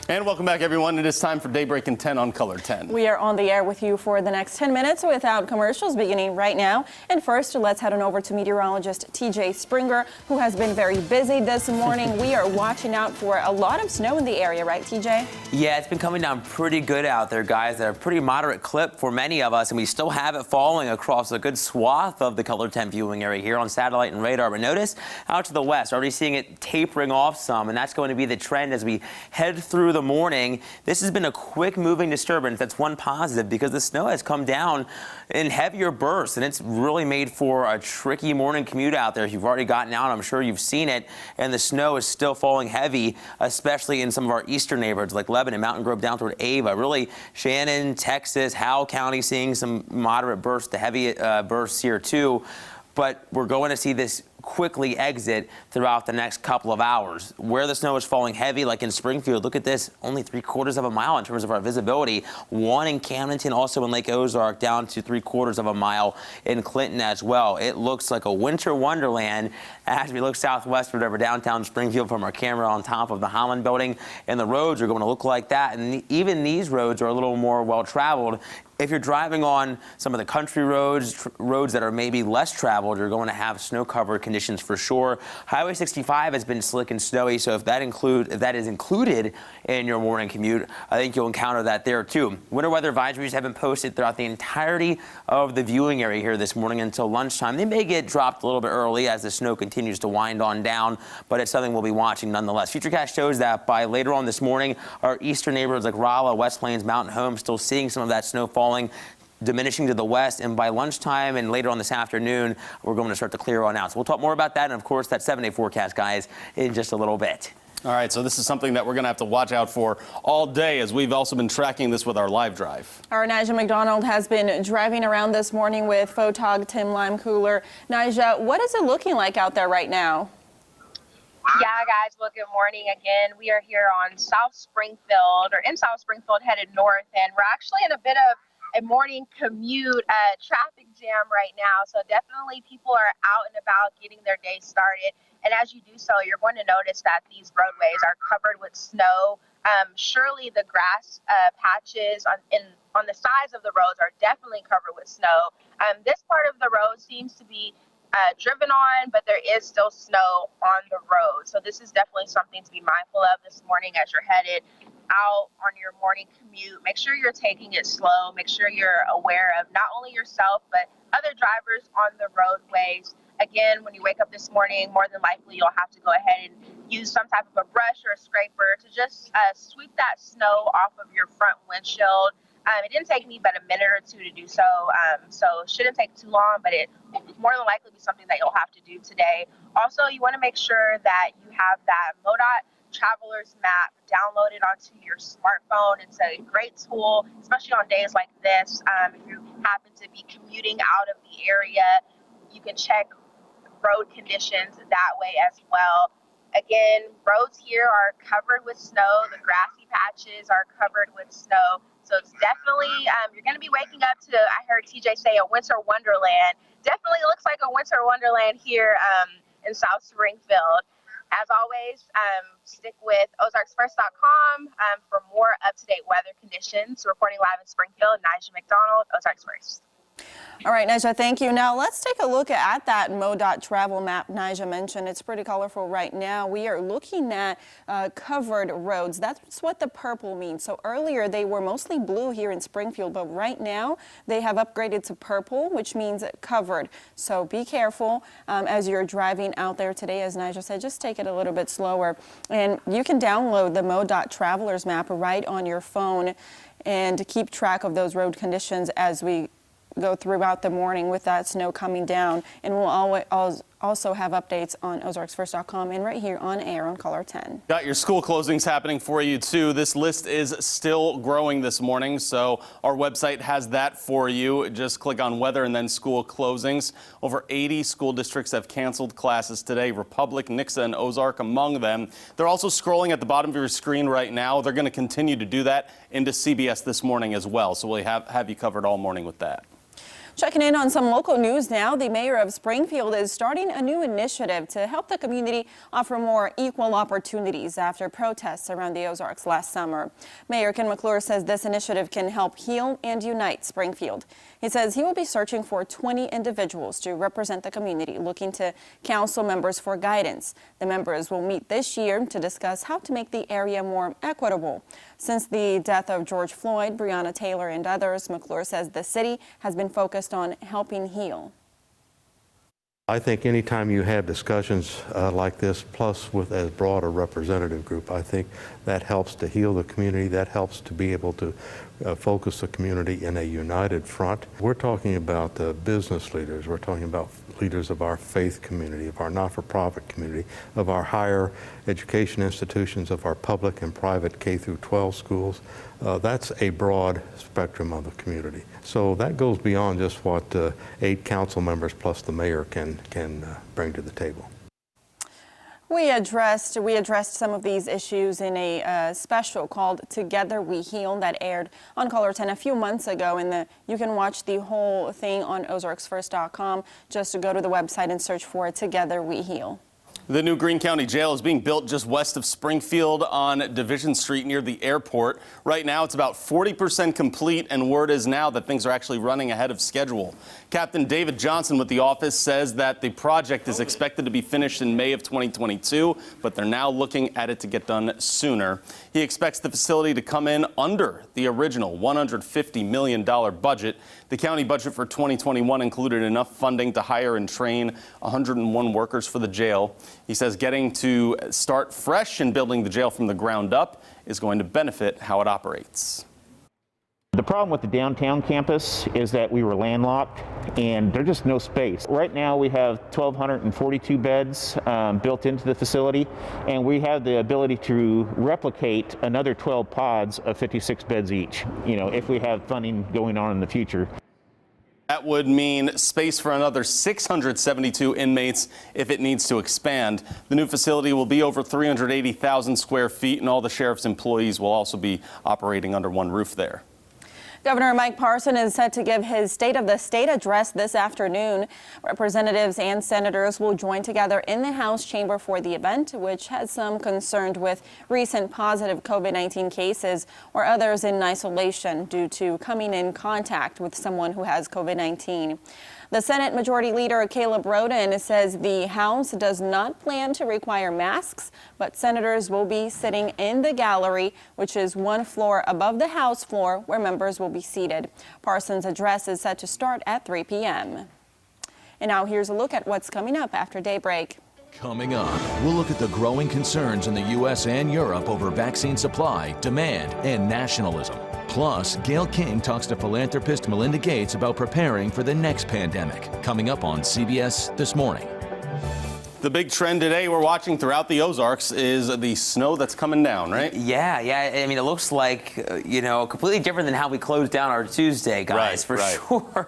And welcome back, everyone. It is time for Daybreak in 10 on Color 10. We are on the air with you for the next 10 minutes without commercials beginning right now. And first, let's head on over to meteorologist TJ Springer, who has been very busy this morning. We are watching out for a lot of snow in the area, right, TJ? Yeah, it's been coming down pretty good out there, guys. At a pretty moderate clip for many of us, and we still have it falling across a good swath of the Color 10 viewing area here on satellite and radar. But notice out to the west, already seeing it tapering off some, and that's going to be the trend as we head through the morning. This has been a quick moving disturbance. That's one positive because the snow has come down in heavier bursts, and it's really made for a tricky morning commute out there. If you've already gotten out, I'm sure you've seen it, and the snow is still falling heavy, especially in some of our eastern neighborhoods like Lebanon, Mountain Grove, down toward Ava. Really, Shannon, Texas, Howell County seeing some moderate bursts to heavy bursts here too. But we're going to see this quickly exit throughout the next couple of hours. Where the snow is falling heavy, like in Springfield, look at this, only 3/4 of a mile in terms of our visibility. One in Camdenton, also in Lake Ozark, down to 3/4 of a mile in Clinton as well. It looks like a winter wonderland as we look southwestward over downtown Springfield from our camera on top of the Holland building. And the roads are going to look like that. And even these roads are a little more well-traveled. If you're driving on some of the country roads, roads that are maybe less traveled, you're going to have snow-covered conditions for sure. Highway 65 has been slick and snowy, so if that is included in your morning commute, I think you'll encounter that there too. Winter weather advisories have been posted throughout the entirety of the viewing area here this morning until lunchtime. They may get dropped a little bit early as the snow continues to wind on down, but it's something we'll be watching nonetheless. Futurecast shows that by later on this morning, our eastern neighborhoods like Rolla, West Plains, Mountain Home still seeing some of that snow falling, diminishing to the west, and by lunchtime and later on this afternoon, we're going to start to clear on out. So we'll talk more about that, and of course that 7-day forecast, guys, in just a little bit. All right, so this is something that we're going to have to watch out for all day, as we've also been tracking this with our live drive. Our Nigel McDonald has been driving around this morning with photog Tim Limecooler. Nigel, what is it looking like out there right now? Yeah, guys, well, good morning again. We are here on South Springfield, or in South Springfield, headed north, and we're actually in a bit of a morning commute traffic jam right now. So definitely people are out and about getting their day started. And as you do so, you're going to notice that these roadways are covered with snow. Surely the grass patches on the sides of the roads are definitely covered with snow. This part of the road seems to be driven on, but there is still snow on the road. So this is definitely something to be mindful of this morning as you're headed out on your morning commute. Make sure you're taking it slow. Make sure you're aware of not only yourself, but other drivers on the roadways. Again, when you wake up this morning, more than likely you'll have to go ahead and use some type of a brush or a scraper to just sweep that snow off of your front windshield. It didn't take me but a minute or two to do so, so it shouldn't take too long, but it more than likely be something that you'll have to do today. Also, you want to make sure that you have that MoDOT Traveler's Map downloaded onto your smartphone. It's a great tool, especially on days like this. If you happen to be commuting out of the area, you can check road conditions that way as well. Again, roads here are covered with snow. The grassy patches are covered with snow. So it's definitely, you're going to be waking up to, I heard TJ say, a winter wonderland. Definitely looks like a winter wonderland here in South Springfield. As always, stick with ozarksfirst.com for more up-to-date weather conditions. Reporting live in Springfield, Nigel McDonald, Ozarks First. All right, Nigel, thank you. Now let's take a look at that MoDOT travel map Nigel mentioned. It's pretty colorful right now. We are looking at covered roads. That's what the purple means. So earlier they were mostly blue here in Springfield, but right now they have upgraded to purple, which means covered. So be careful as you're driving out there today. As Nigel said, just take it a little bit slower. And you can download the MoDOT Travelers Map right on your phone and keep track of those road conditions as we go throughout the morning with that snow coming down. And we'll always also have updates on ozarksfirst.com and right here on air on Color 10. Got your school closings happening for you too. This list is still growing this morning, so our website has that for you. Just click on weather and then school closings. Over 80 school districts have canceled classes today. Republic, Nixa, and Ozark among them. They're also scrolling at the bottom of your screen right now. They're going to continue to do that into CBS this morning as well, so we'll have you covered all morning with that. Checking in on some local news now, the mayor of Springfield is starting a new initiative to help the community offer more equal opportunities after protests around the Ozarks last summer. Mayor Ken McClure says this initiative can help heal and unite Springfield. He says he will be searching for 20 individuals to represent the community, looking to council members for guidance. The members will meet this year to discuss how to make the area more equitable. Since the death of George Floyd, Breonna Taylor, and others, McClure says the city has been focused on helping heal. I think anytime you have discussions like this, plus with as broad a representative group, I think that helps to heal the community, that helps to be able to focus the community in a united front. We're talking about business leaders, we're talking about leaders of our faith community, of our not-for-profit community, of our higher education institutions, of our public and private K through 12 schools. That's a broad spectrum of the community. So that goes beyond just what 8 council members plus the mayor can bring to the table. We addressed some of these issues in a special called Together We Heal that aired on Caller 10 a few months ago. And you can watch the whole thing on ozarksfirst.com. Just to go to the website and search for Together We Heal. The new Greene County Jail is being built just west of Springfield on Division Street near the airport. Right now, it's about 40% complete, and word is now that things are actually running ahead of schedule. Captain David Johnson with the office says that the project is expected to be finished in May of 2022, but they're now looking at it to get done sooner. He expects the facility to come in under the original $150 million budget. The county budget for 2021 included enough funding to hire and train 101 workers for the jail. He says getting to start fresh and building the jail from the ground up is going to benefit how it operates. The problem with the downtown campus is that we were landlocked and there's just no space. Right now we have 1,242 beds built into the facility, and we have the ability to replicate another 12 pods of 56 beds each, if we have funding going on in the future. That would mean space for another 672 inmates if it needs to expand. The new facility will be over 380,000 square feet, and all the sheriff's employees will also be operating under one roof there. Governor Mike Parson is set to give his State of the State address this afternoon. Representatives and senators will join together in the House chamber for the event, which has some concerned with recent positive COVID-19 cases or others in isolation due to coming in contact with someone who has COVID-19. The Senate Majority Leader Caleb Roden says the House does not plan to require masks, but senators will be sitting in the gallery, which is one floor above the House floor where members will be seated. Parsons' address is set to start at 3 p.m. And now here's a look at what's coming up after daybreak. Coming up, we'll look at the growing concerns in the U.S. and Europe over vaccine supply, demand, and nationalism. Plus, Gayle King talks to philanthropist Melinda Gates about preparing for the next pandemic. Coming up on CBS This Morning. The big trend today we're watching throughout the Ozarks is the snow that's coming down, right? Yeah. I mean, it looks like, completely different than how we closed down our Tuesday, guys, for sure.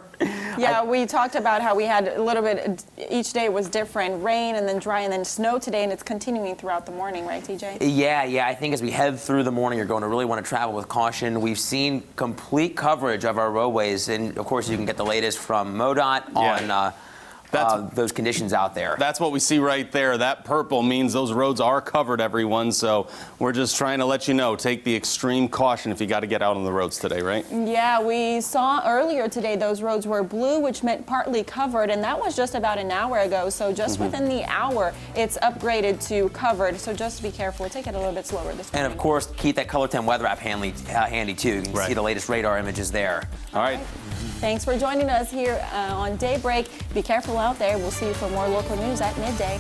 Yeah, we talked about how we had a little bit, each day was different, rain and then dry and then snow today, and it's continuing throughout the morning, right, TJ? Yeah, I think as we head through the morning, you're going to really want to travel with caution. We've seen complete coverage of our roadways, and of course you can get the latest from MoDOT on those conditions out there. That's what we see right there. That purple means those roads are covered, everyone. So we're just trying to let you know, take the extreme caution if you got to get out on the roads today, right? Yeah, we saw earlier today those roads were blue, which meant partly covered, and that was just about an hour ago. So just within the hour, it's upgraded to covered. So just be careful. Take it a little bit slower this morning. And of course, keep that Color 10 weather app handy too. You can see the latest radar images there. All right. Thanks for joining us here on Daybreak. Be careful out there. We'll see you for more local news at midday.